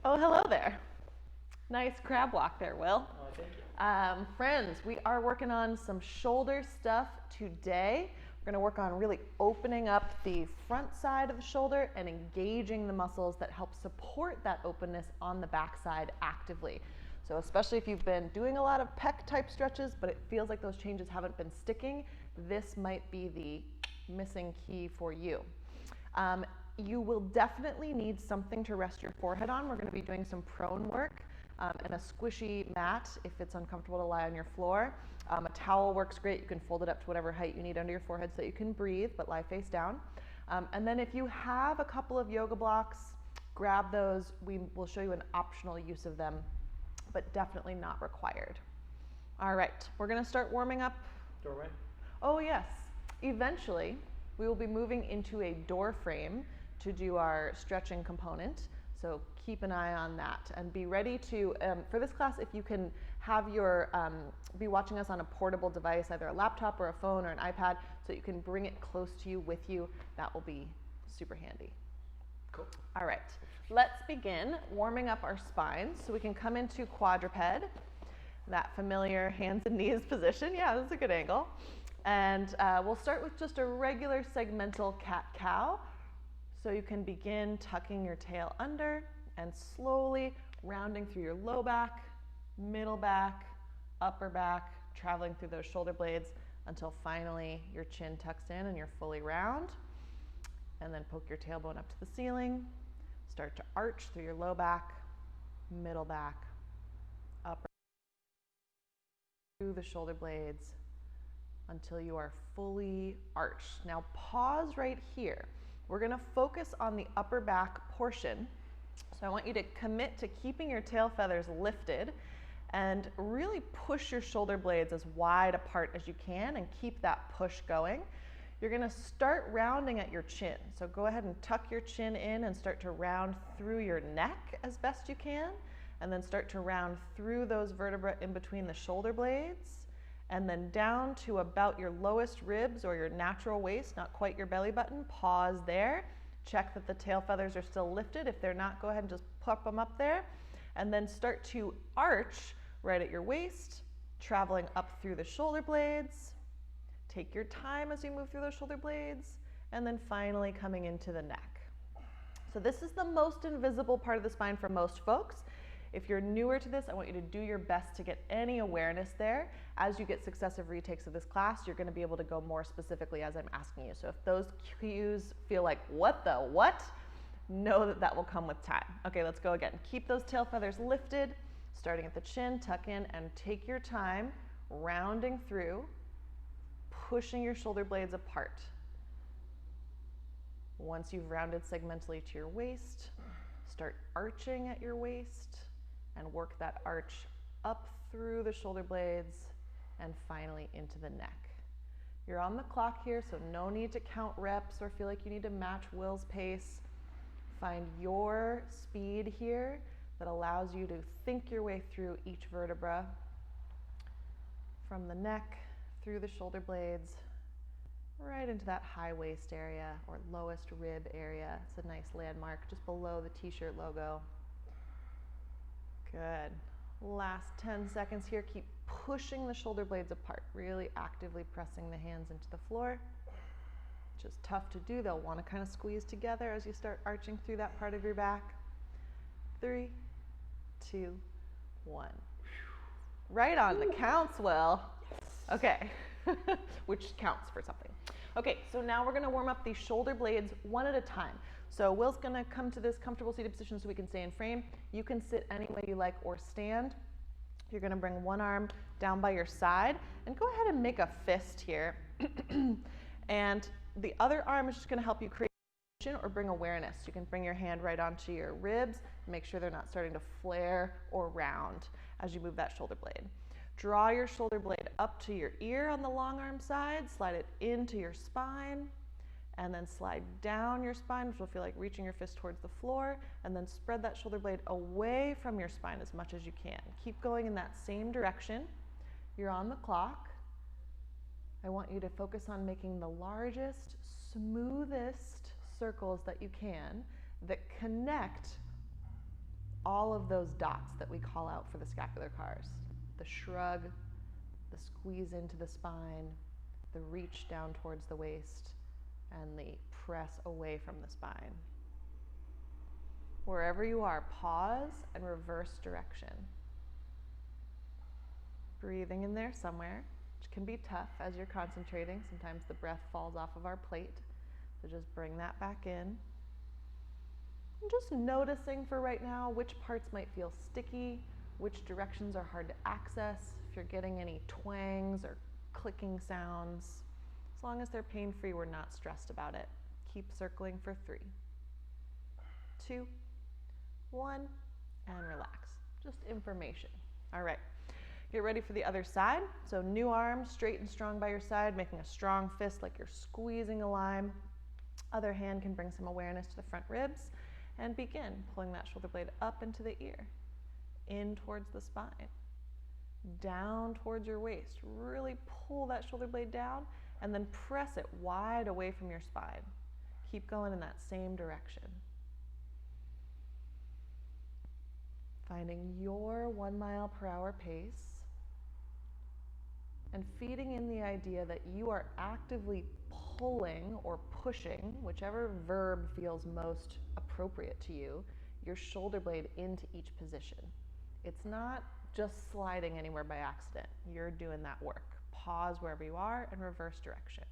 Oh, hello there. Nice crab walk there, Will. Oh, thank you. Friends, we are working on some shoulder stuff today. We're going to work on really opening up the front side of the shoulder and engaging the muscles that help support that openness on the back side actively. So especially if you've been doing a lot of pec type stretches, but it feels like those changes haven't been sticking, this might be the missing key for you. You will definitely need something to rest your forehead on. We're going to be doing some prone work and a squishy mat if it's uncomfortable to lie on your floor. A towel works great. You can fold it up to whatever height you need under your forehead so that you can breathe, but lie face down. And then if you have a couple of yoga blocks, grab those. We will show you an optional use of them, but definitely not required. All right, we're going to start warming up. Doorway? Oh yes, eventually we will be moving into a door frame to do our stretching component. So keep an eye on that and be ready to, for this class, if you can have your, be watching us on a portable device, either a laptop or a phone or an iPad, so you can bring it close to you with you, that will be super handy. Cool. All right, let's begin warming up our spines so we can come into quadruped, that familiar hands and knees position. Yeah, that's a good angle. And we'll start with just a regular segmental cat-cow. So you can begin tucking your tail under and slowly rounding through your low back, middle back, upper back, traveling through those shoulder blades until finally your chin tucks in and you're fully round. And then poke your tailbone up to the ceiling. Start to arch through your low back, middle back, upper, through the shoulder blades until you are fully arched. Now pause right here. We're going to focus on the upper back portion. So I want you to commit to keeping your tail feathers lifted and really push your shoulder blades as wide apart as you can and keep that push going. You're going to start rounding at your chin. So go ahead and tuck your chin in and start to round through your neck as best you can, and then start to round through those vertebrae in between the shoulder blades, and then down to about your lowest ribs or your natural waist, not quite your belly button. Pause there. Check that the tail feathers are still lifted. If they're not, go ahead and just pop them up there. And then start to arch right at your waist, traveling up through the shoulder blades. Take your time as you move through those shoulder blades, and then finally coming into the neck. So this is the most invisible part of the spine for most folks. If you're newer to this, I want you to do your best to get any awareness there. As you get successive retakes of this class, you're going to be able to go more specifically as I'm asking you. So if those cues feel like, what the what? Know that that will come with time. Okay, let's go again. Keep those tail feathers lifted, starting at the chin, tuck in, and take your time, rounding through, pushing your shoulder blades apart. Once you've rounded segmentally to your waist, start arching at your waist and work that arch up through the shoulder blades and finally into the neck. You're on the clock here, so no need to count reps or feel like you need to match Will's pace. Find your speed here that allows you to think your way through each vertebra from the neck through the shoulder blades right into that high waist area or lowest rib area. It's a nice landmark just below the t-shirt logo. Good. Last 10 seconds here. Keep pushing the shoulder blades apart, really actively pressing the hands into the floor, which is tough to do. They'll want to kind of squeeze together as you start arching through that part of your back. 3, 2, 1. Right on the counts, Will. Okay, which counts for something. Okay, so now we're going to warm up the shoulder blades one at a time. So Will's going to come to this comfortable seated position so we can stay in frame. You can sit any way you like or stand. You're going to bring one arm down by your side and go ahead and make a fist here. And the other arm is just going to help you create or bring awareness. You can bring your hand right onto your ribs, make sure they're not starting to flare or round as you move that shoulder blade. Draw your shoulder blade up to your ear on the long arm side, slide it into your spine, and then slide down your spine, which will feel like reaching your fist towards the floor, and then spread that shoulder blade away from your spine as much as you can. Keep going in that same direction. You're on the clock. I want you to focus on making the largest, smoothest circles that you can that connect all of those dots that we call out for the scapular CARs. The shrug, the squeeze into the spine, the reach down towards the waist, and the press away from the spine. Wherever you are, pause and reverse direction. Breathing in there somewhere, which can be tough as you're concentrating. Sometimes the breath falls off of our plate. So just bring that back in. And just noticing for right now which parts might feel sticky, which directions are hard to access, if you're getting any twangs or clicking sounds. As long as they're pain-free, we're not stressed about it. Keep circling for 3, 2, 1, and relax. Just information. All right. Get ready for the other side. So new arm, straight and strong by your side, making a strong fist like you're squeezing a lime. Other hand can bring some awareness to the front ribs, and begin pulling that shoulder blade up into the ear, in towards the spine, down towards your waist. Really pull that shoulder blade down, and then press it wide away from your spine. Keep going in that same direction. Finding your 1 mile per hour pace, and feeding in the idea that you are actively pulling or pushing, whichever verb feels most appropriate to you, your shoulder blade into each position. It's not just sliding anywhere by accident. You're doing that work. Pause wherever you are and reverse direction.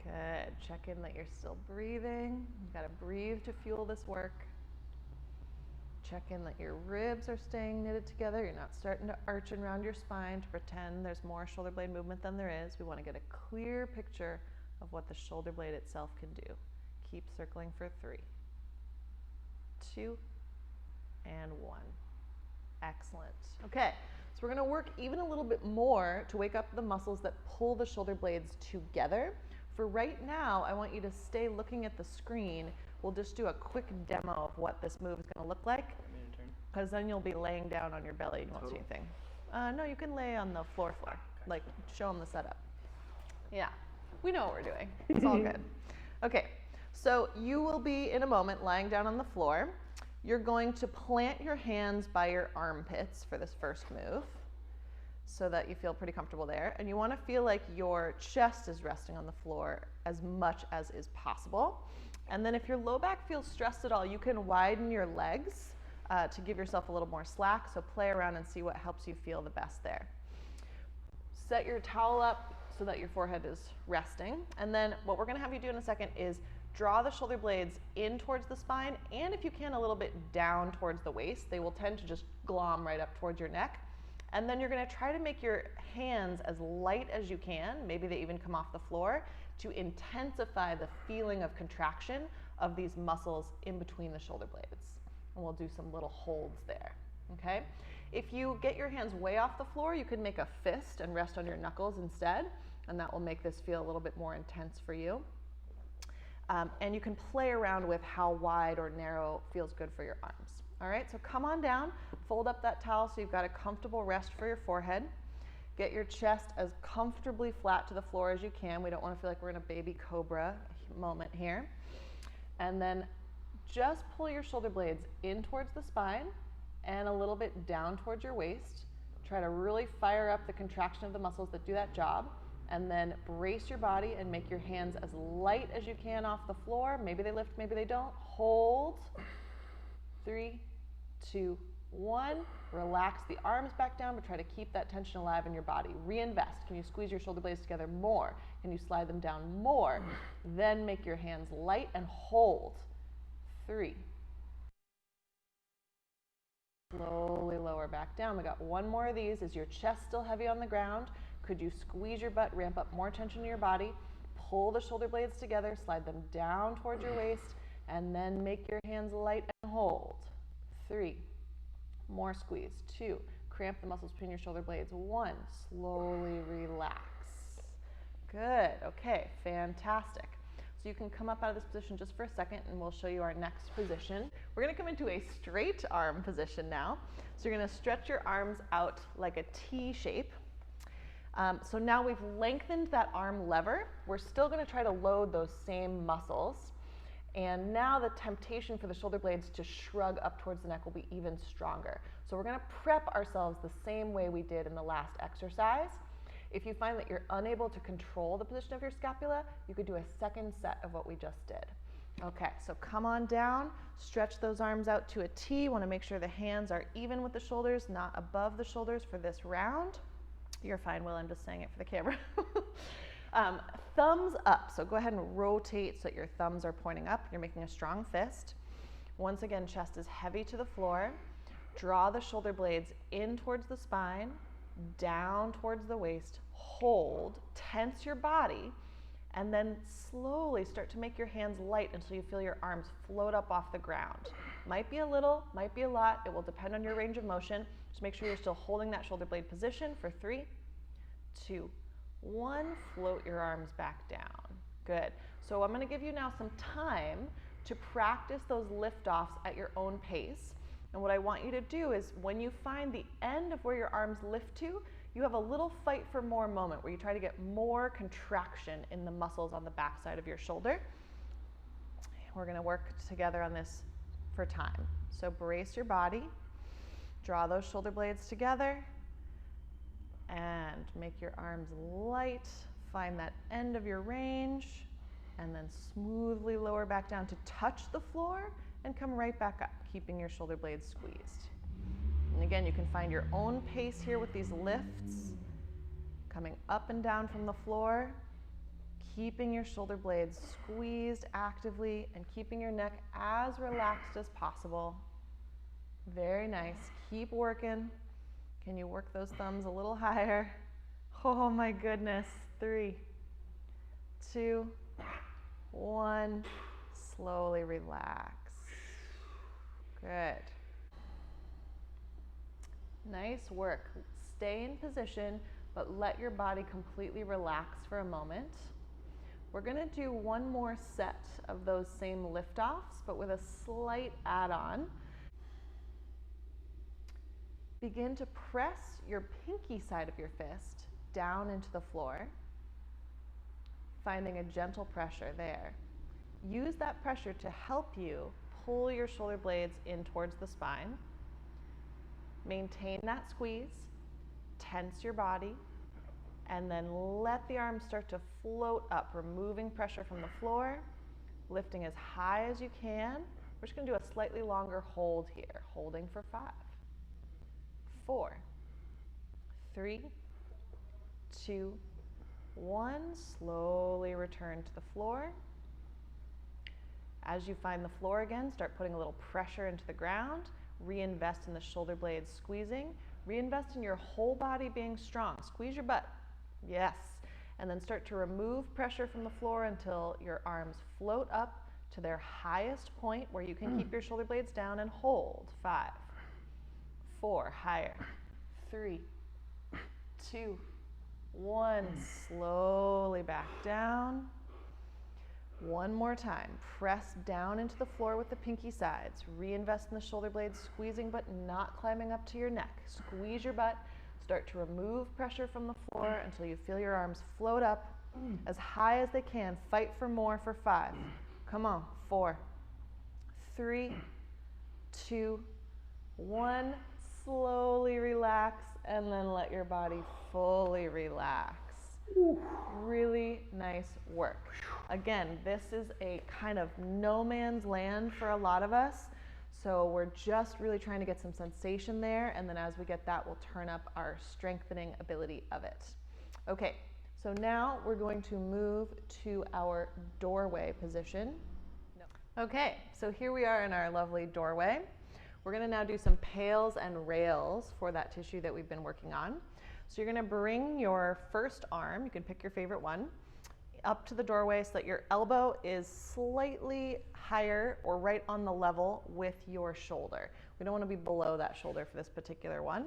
Good. Check in that you're still breathing. You've got to breathe to fuel this work. Check in that your ribs are staying knitted together. You're not starting to arch around your spine to pretend there's more shoulder blade movement than there is. We want to get a clear picture of what the shoulder blade itself can do. Keep circling for 3, 2, and 1. Excellent. Okay, so we're going to work even a little bit more to wake up the muscles that pull the shoulder blades together. For right now, I want you to stay looking at the screen. We'll just do a quick demo of what this move is going to look like, because then you'll be laying down on your belly and you won't see anything. No, you can lay on the floor, like show them the setup. Yeah, we know what we're doing. It's all good. Okay, so you will be in a moment lying down on the floor. You're going to plant your hands by your armpits for this first move, so that you feel pretty comfortable there. And you want to feel like your chest is resting on the floor as much as is possible. And then if your low back feels stressed at all, you can widen your legs to give yourself a little more slack. So play around and see what helps you feel the best there. Set your towel up so that your forehead is resting. And then what we're going to have you do in a second is draw the shoulder blades in towards the spine, and if you can, a little bit down towards the waist. They will tend to just glom right up towards your neck. And then you're going to try to make your hands as light as you can, maybe they even come off the floor, to intensify the feeling of contraction of these muscles in between the shoulder blades. And we'll do some little holds there, okay? If you get your hands way off the floor, you can make a fist and rest on your knuckles instead, and that will make this feel a little bit more intense for you. And you can play around with how wide or narrow feels good for your arms. All right, so come on down, fold up that towel so you've got a comfortable rest for your forehead. Get your chest as comfortably flat to the floor as you can. We don't want to feel like we're in a baby cobra moment here. And then just pull your shoulder blades in towards the spine and a little bit down towards your waist. Try to really fire up the contraction of the muscles that do that job. And then brace your body and make your hands as light as you can off the floor. Maybe they lift, maybe they don't. Hold. 3, 2, 1. Relax the arms back down, but try to keep that tension alive in your body. Reinvest. Can you squeeze your shoulder blades together more? Can you slide them down more? Then make your hands light and hold. 3. Slowly lower back down. We got one more of these. Is your chest still heavy on the ground? Could you squeeze your butt, ramp up more tension in your body, pull the shoulder blades together, slide them down towards your waist, and then make your hands light and hold. 3. More squeeze. 2. Cramp the muscles between your shoulder blades. 1. Slowly relax. Good. Okay, fantastic. So you can come up out of this position just for a second and we'll show you our next position. We're going to come into a straight arm position now. So you're going to stretch your arms out like a T shape. So now we've lengthened that arm lever. We're still going to try to load those same muscles. And now the temptation for the shoulder blades to shrug up towards the neck will be even stronger. So we're gonna prep ourselves the same way we did in the last exercise. If you find that you're unable to control the position of your scapula, you could do a second set of what we just did. Okay, so come on down, stretch those arms out to a T. Want to make sure the hands are even with the shoulders, not above the shoulders for this round. You're fine, Will, I'm just saying it for the camera. Thumbs up, so go ahead and rotate so that your thumbs are pointing up. You're making a strong fist. Once again, chest is heavy to the floor. Draw the shoulder blades in towards the spine, down towards the waist, hold, tense your body, and then slowly start to make your hands light until you feel your arms float up off the ground. Might be a little, might be a lot. It will depend on your range of motion. Just make sure you're still holding that shoulder blade position for 3, 2, 1. Float your arms back down. Good. So I'm going to give you now some time to practice those lift-offs at your own pace. And what I want you to do is when you find the end of where your arms lift to, you have a little fight for more moment where you try to get more contraction in the muscles on the backside of your shoulder. We're going to work together on this for time. So brace your body, draw those shoulder blades together, and make your arms light. Find that end of your range, and then smoothly lower back down to touch the floor and come right back up, keeping your shoulder blades squeezed. And again, you can find your own pace here with these lifts, coming up and down from the floor, keeping your shoulder blades squeezed actively and keeping your neck as relaxed as possible. Very nice. Keep working. Can you work those thumbs a little higher? Oh my goodness. 3, 2, 1. Slowly relax. Good. Nice work. Stay in position, but let your body completely relax for a moment. We're going to do one more set of those same lift-offs, but with a slight add-on. Begin to press your pinky side of your fist down into the floor, finding a gentle pressure there. Use that pressure to help you pull your shoulder blades in towards the spine. Maintain that squeeze, tense your body, and then let the arms start to float up, removing pressure from the floor, lifting as high as you can. We're just going to do a slightly longer hold here, holding for 5, 4, 3, 2, 1. Slowly return to the floor. As you find the floor again, start putting a little pressure into the ground. Reinvest in the shoulder blades squeezing. Reinvest in your whole body being strong. Squeeze your butt. Yes. And then start to remove pressure from the floor until your arms float up to their highest point where you can keep your shoulder blades down and hold. 5, 4, higher. 3, 2, 1. Slowly back down. One more time. Press down into the floor with the pinky sides. Reinvest in the shoulder blades, squeezing but not climbing up to your neck. Squeeze your butt. Start to remove pressure from the floor until you feel your arms float up as high as they can. Fight for more for 5. Come on. 4, 3, 2, 1. Slowly relax and then let your body fully relax. Really nice work. Again, this is a kind of no man's land for a lot of us. So we're just really trying to get some sensation there. And then as we get that, we'll turn up our strengthening ability of it. Okay, so now we're going to move to our doorway position. Okay, so here we are in our lovely doorway. We're going to now do some pails and rails for that tissue that we've been working on. So you're going to bring your first arm, you can pick your favorite one, up to the doorway so that your elbow is slightly higher or right on the level with your shoulder. We don't want to be below that shoulder for this particular one.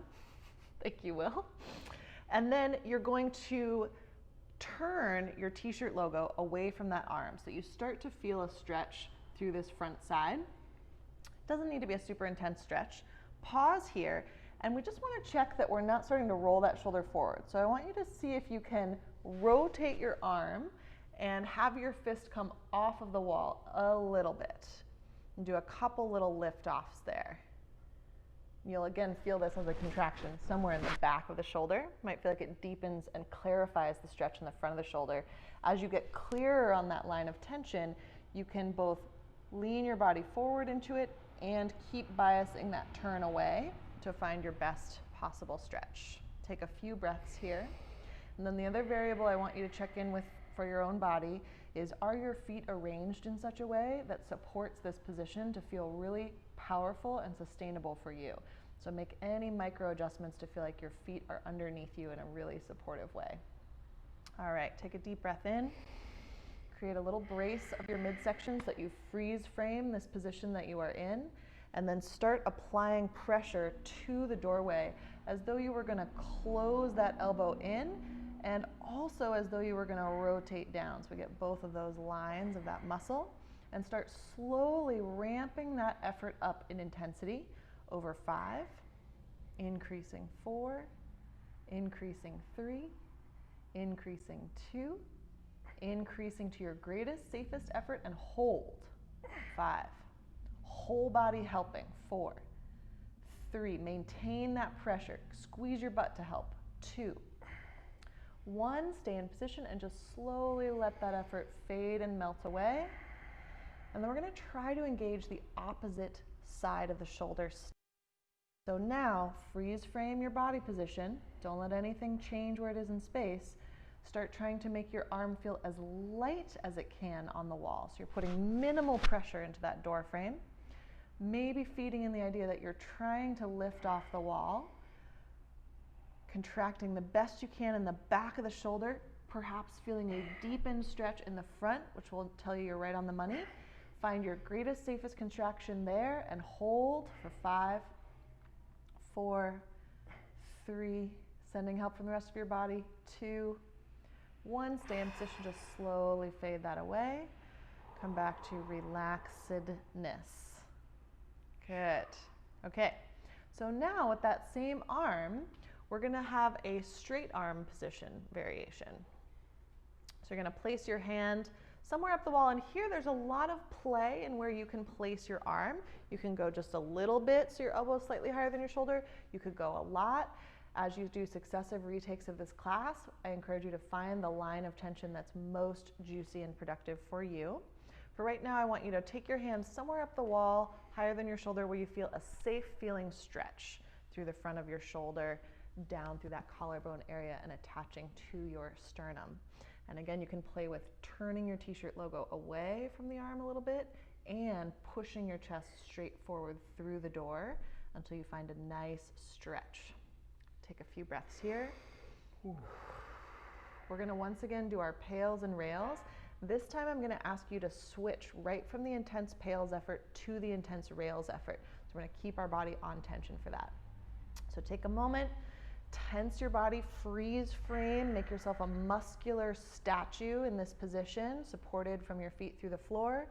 Thank you, Will. And then you're going to turn your t-shirt logo away from that arm so you start to feel a stretch through this front side. Doesn't need to be a super intense stretch. Pause here, and we just want to check that we're not starting to roll that shoulder forward. So I want you to see if you can rotate your arm and have your fist come off of the wall a little bit. And do a couple little lift-offs there. You'll again feel this as a contraction somewhere in the back of the shoulder. Might feel like it deepens and clarifies the stretch in the front of the shoulder. As you get clearer on that line of tension, you can both lean your body forward into it and keep biasing that turn away to find your best possible stretch. Take a few breaths here. And then the other variable I want you to check in with for your own body is, are your feet arranged in such a way that supports this position to feel really powerful and sustainable for you? So make any micro adjustments to feel like your feet are underneath you in a really supportive way. All right, take a deep breath in. Create a little brace of your midsection so that you freeze frame this position that you are in, and then start applying pressure to the doorway as though you were going to close that elbow in, and also as though you were going to rotate down. So we get both of those lines of that muscle, and start slowly ramping that effort up in intensity over 5, increasing 4, increasing 3, increasing 2, increasing to your greatest, safest effort, and hold. 5. Whole body helping. 4. 3. Maintain that pressure. Squeeze your butt to help. 2. 1. Stay in position and just slowly let that effort fade and melt away. And then we're going to try to engage the opposite side of the shoulders. So now, freeze frame your body position. Don't let anything change where it is in space. Start trying to make your arm feel as light as it can on the wall. So you're putting minimal pressure into that door frame. Maybe feeding in the idea that you're trying to lift off the wall. Contracting the best you can in the back of the shoulder. Perhaps feeling a deepened stretch in the front, which will tell you you're right on the money. Find your greatest, safest contraction there and hold for 5, 4, 3, sending help from the rest of your body, 2, 1, stay in position, just slowly fade that away. Come back to relaxedness. Good. Okay, so now with that same arm, we're gonna have a straight arm position variation. So you're gonna place your hand somewhere up the wall, and here there's a lot of play in where you can place your arm. You can go just a little bit so your elbow is slightly higher than your shoulder. You could go a lot. As you do successive retakes of this class, I encourage you to find the line of tension that's most juicy and productive for you. For right now, I want you to take your hand somewhere up the wall, higher than your shoulder, where you feel a safe feeling stretch through the front of your shoulder, down through that collarbone area and attaching to your sternum. And again, you can play with turning your t-shirt logo away from the arm a little bit and pushing your chest straight forward through the door until you find a nice stretch. Take a few breaths here. We're going to once again do our pails and rails. This time I'm going to ask you to switch right from the intense pails effort to the intense rails effort. So we're going to keep our body on tension for that. So take a moment, tense your body, freeze frame, make yourself a muscular statue in this position, supported from your feet through the floor.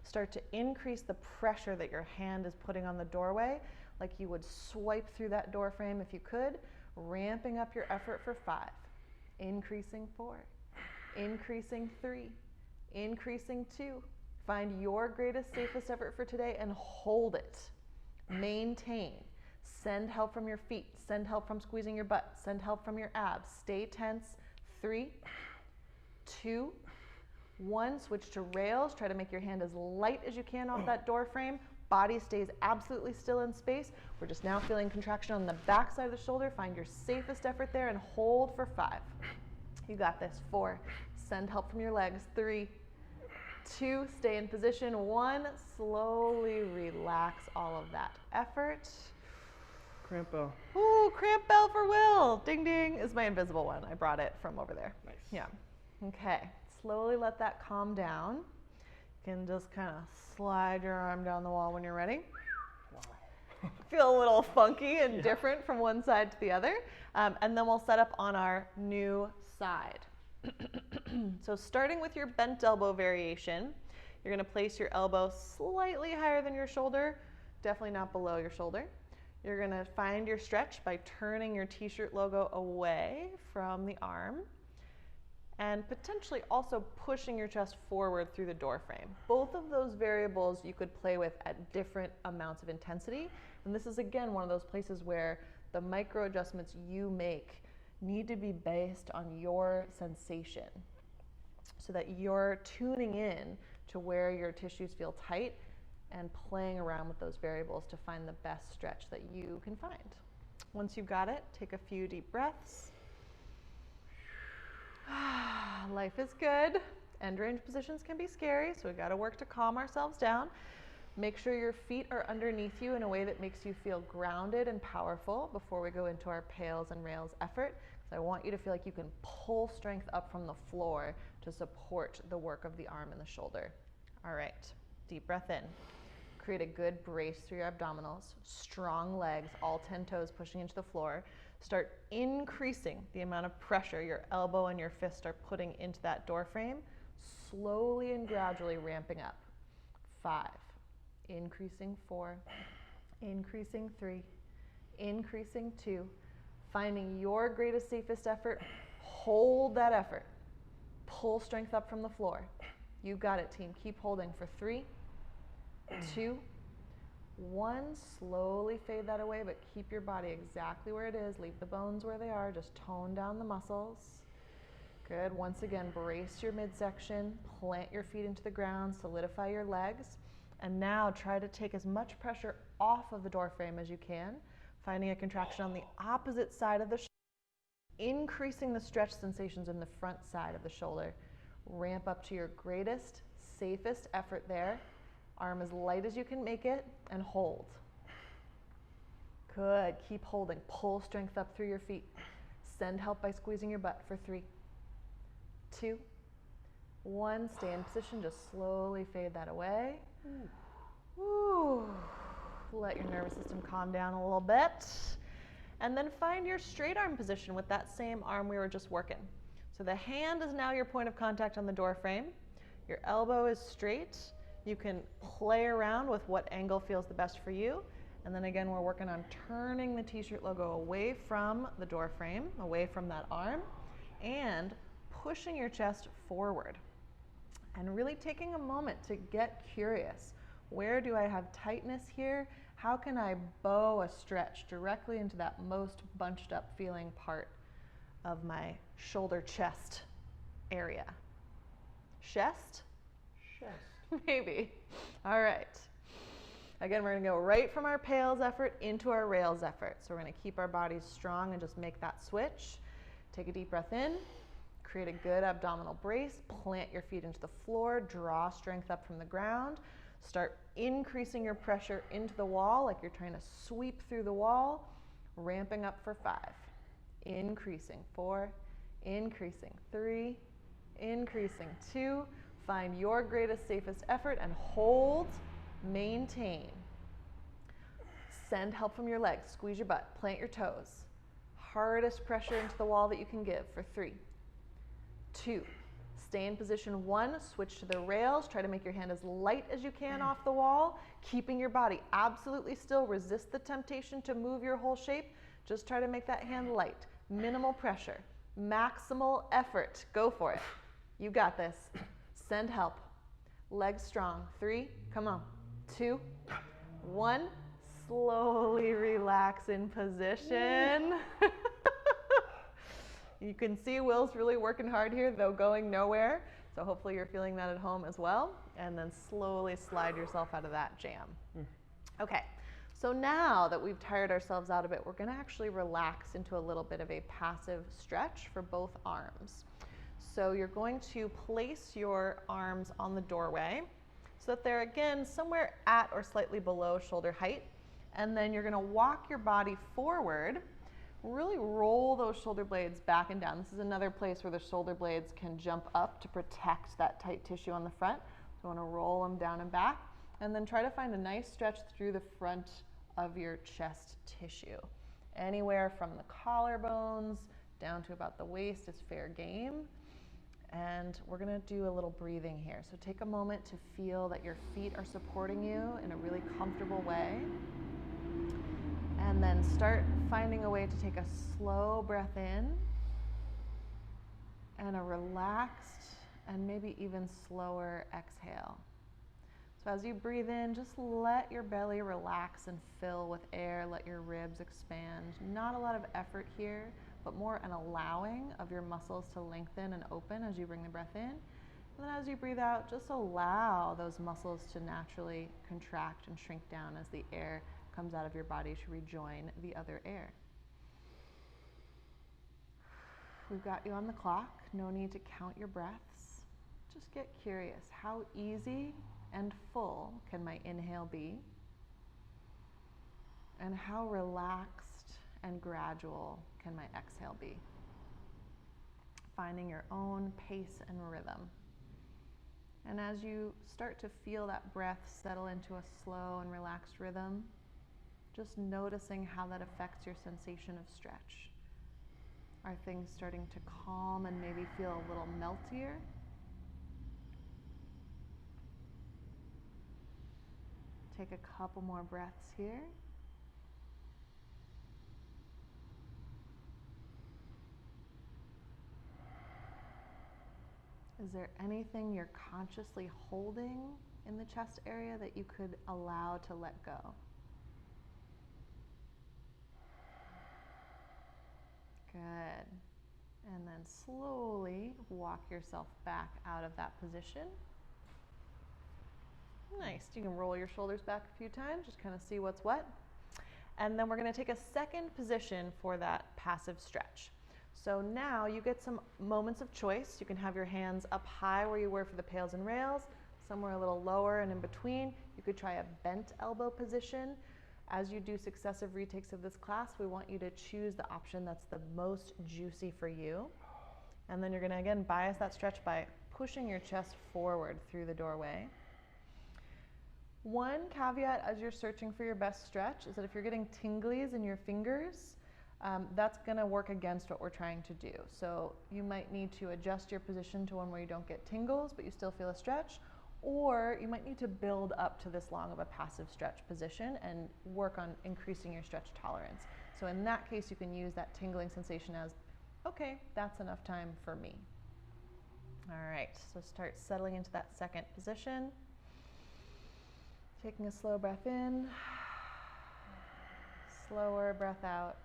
Start to increase the pressure that your hand is putting on the doorway, like you would swipe through that door frame if you could, ramping up your effort for 5, increasing 4, increasing 3, increasing 2. Find your greatest, safest effort for today and hold it. Maintain. Send help from your feet. Send help from squeezing your butt. Send help from your abs. Stay tense. 3, 2, 1. Switch to rails. Try to make your hand as light as you can off that door frame. Body stays absolutely still in space. We're just now feeling contraction on the back side of the shoulder. Find your safest effort there and hold for 5. You got this. 4. Send help from your legs. 3, 2. Stay in position. 1. Slowly relax all of that effort. Cramp bell. Ooh, cramp bell for Will. Ding ding is my invisible one. I brought it from over there. Nice. Yeah. Okay. Slowly let that calm down. You can just kind of slide your arm down the wall when you're ready. Wow. Feel a little funky and different from one side to the other. And then we'll set up on our new side. So starting with your bent elbow variation, you're going to place your elbow slightly higher than your shoulder, definitely not below your shoulder. You're going to find your stretch by turning your t-shirt logo away from the arm. and potentially also pushing your chest forward through the door frame. Both of those variables you could play with at different amounts of intensity. And this is again one of those places where the micro adjustments you make need to be based on your sensation so that you're tuning in to where your tissues feel tight and playing around with those variables to find the best stretch that you can find. Once you've got it, take a few deep breaths. Life is good. End range positions can be scary, so we've got to work to calm ourselves down. Make sure your feet are underneath you in a way that makes you feel grounded and powerful before we go into our pails and rails effort. So I want you to feel like you can pull strength up from the floor to support the work of the arm and the shoulder. All right, deep breath in. Create a good brace through your abdominals. Strong legs, all 10 toes pushing into the floor. Start increasing the amount of pressure your elbow and your fist are putting into that door frame, slowly and gradually ramping up. 5, increasing 4, increasing 3, increasing 2. Finding your greatest, safest effort, hold that effort. Pull strength up from the floor. You got it, team. Keep holding for 3, 2, 1. Slowly fade that away, but keep your body exactly where it is. Leave the bones where they are. Just tone down the muscles. Good. Once again, brace your midsection. Plant your feet into the ground. Solidify your legs. And now try to take as much pressure off of the door frame as you can, finding a contraction on the opposite side of the shoulder, increasing the stretch sensations in the front side of the shoulder. Ramp up to your greatest, safest effort there. Arm as light as you can make it, and hold. Good. Keep holding. Pull strength up through your feet. Send help by squeezing your butt for 3, 2, 1. Stay in position. Just slowly fade that away. Woo. Let your nervous system calm down a little bit. And then find your straight arm position with that same arm we were just working. So the hand is now your point of contact on the door frame. Your elbow is straight. You can play around with what angle feels the best for you. And then again, we're working on turning the t-shirt logo away from the door frame, away from that arm, and pushing your chest forward. And really taking a moment to get curious. Where do I have tightness here? How can I bow a stretch directly into that most bunched up feeling part of my shoulder chest area? Chest? Chest. Maybe. All right. Again, we're going to go right from our pails effort into our rails effort. So we're going to keep our bodies strong and just make that switch. Take a deep breath in. Create a good abdominal brace. Plant your feet into the floor. Draw strength up from the ground. Start increasing your pressure into the wall like you're trying to sweep through the wall. Ramping up for 5. Increasing 4. Increasing 3. Increasing 2. Find your greatest, safest effort and hold. Maintain. Send help from your legs. Squeeze your butt. Plant your toes. Hardest pressure into the wall that you can give for 3, 2. Stay in position 1. Switch to the rails. Try to make your hand as light as you can off the wall, keeping your body absolutely still. Resist the temptation to move your whole shape. Just try to make that hand light. Minimal pressure. Maximal effort. Go for it. You got this. Send help. Legs strong. 3. Come on. 2, 1. Slowly relax in position. You can see Will's really working hard here, though going nowhere. So hopefully you're feeling that at home as well. And then slowly slide yourself out of that jam. Okay, so now that we've tired ourselves out a bit, we're going to actually relax into a little bit of a passive stretch for both arms. So you're going to place your arms on the doorway so that they're, again, somewhere at or slightly below shoulder height. And then you're going to walk your body forward. Really roll those shoulder blades back and down. This is another place where the shoulder blades can jump up to protect that tight tissue on the front. So you want to roll them down and back. And then try to find a nice stretch through the front of your chest tissue. Anywhere from the collarbones down to about the waist is fair game. And we're going to do a little breathing here. So take a moment to feel that your feet are supporting you in a really comfortable way. And then start finding a way to take a slow breath in and a relaxed and maybe even slower exhale. So as you breathe in, just let your belly relax and fill with air. Let your ribs expand. Not a lot of effort here, but more an allowing of your muscles to lengthen and open as you bring the breath in. And then as you breathe out, just allow those muscles to naturally contract and shrink down as the air comes out of your body to rejoin the other air. We've got you on the clock. No need to count your breaths. Just get curious. How easy and full can my inhale be? And how relaxed and gradual can my exhale be? Finding your own pace and rhythm. And as you start to feel that breath settle into a slow and relaxed rhythm, just noticing how that affects your sensation of stretch. Are things starting to calm and maybe feel a little meltier? Take a couple more breaths here. Is there anything you're consciously holding in the chest area that you could allow to let go? Good. And then slowly walk yourself back out of that position. Nice. You can roll your shoulders back a few times, just kind of see what's what. And then we're going to take a second position for that passive stretch. So now you get some moments of choice. You can have your hands up high where you were for the pails and rails, somewhere a little lower and in between. You could try a bent elbow position. As you do successive retakes of this class, we want you to choose the option that's the most juicy for you. And then you're going to, again, bias that stretch by pushing your chest forward through the doorway. One caveat as you're searching for your best stretch is that if you're getting tinglies in your fingers, that's going to work against what we're trying to do. So you might need to adjust your position to one where you don't get tingles, but you still feel a stretch, or you might need to build up to this long of a passive stretch position and work on increasing your stretch tolerance. So in that case, you can use that tingling sensation as, okay, that's enough time for me. All right, so start settling into that second position. Taking a slow breath in, slower breath out.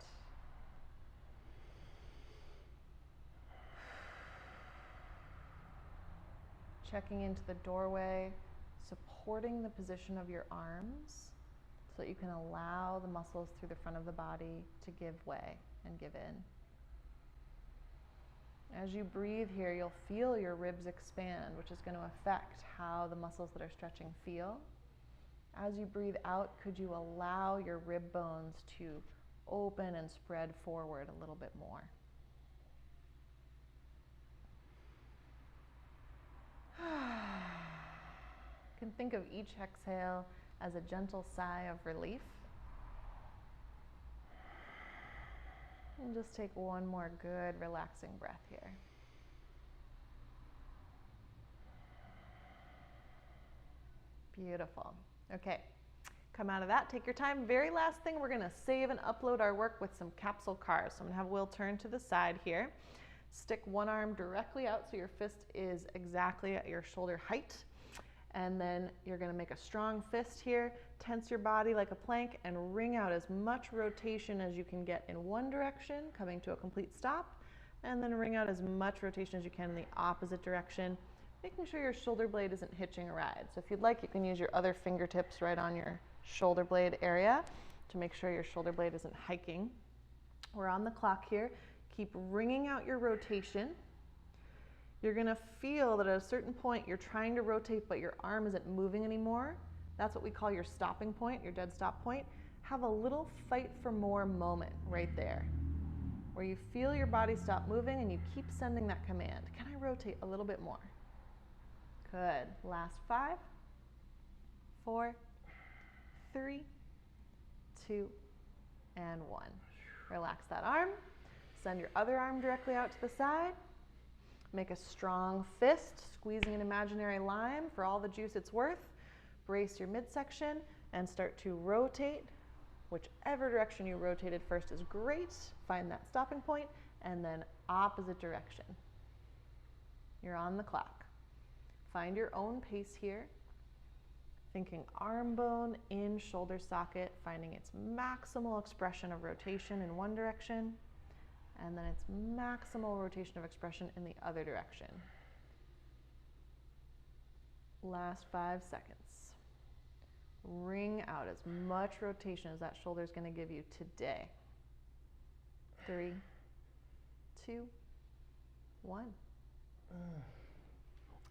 Checking into the doorway, supporting the position of your arms so that you can allow the muscles through the front of the body to give way and give in. As you breathe here, you'll feel your ribs expand, which is going to affect how the muscles that are stretching feel. As you breathe out, could you allow your rib bones to open and spread forward a little bit more? You can think of each exhale as a gentle sigh of relief. And just take one more good, relaxing breath here. Beautiful. Okay, come out of that, take your time. Very last thing, we're gonna save and upload our work with some Capsule CARs. So I'm gonna have Will turn to the side here. Stick one arm directly out so your fist is exactly at your shoulder height. And then you're gonna make a strong fist here, tense your body like a plank, and wring out as much rotation as you can get in one direction, coming to a complete stop, and then wring out as much rotation as you can in the opposite direction, making sure your shoulder blade isn't hitching a ride. So if you'd like, you can use your other fingertips right on your shoulder blade area to make sure your shoulder blade isn't hiking. We're on the clock here. Keep wringing out your rotation. You're gonna feel that at a certain point you're trying to rotate but your arm isn't moving anymore. That's what we call your stopping point, your dead stop point. Have a little fight for more moment right there, where you feel your body stop moving and you keep sending that command. Can I rotate a little bit more? Good. Last 5, 4, 3, 2, and 1. Relax that arm. Send your other arm directly out to the side. Make a strong fist, squeezing an imaginary lime for all the juice it's worth. Brace your midsection and start to rotate. Whichever direction you rotated first is great. Find that stopping point and then opposite direction. You're on the clock. Find your own pace here. Thinking arm bone in shoulder socket, finding its maximal expression of rotation in one direction, and then its maximal rotation of expression in the other direction. Last 5 seconds. Wring out as much rotation as that shoulder is going to give you today. 3, 2, 1.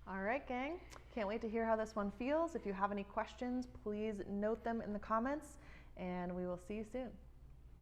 All right, gang. Can't wait to hear how this one feels. If you have any questions, please note them in the comments, and we will see you soon.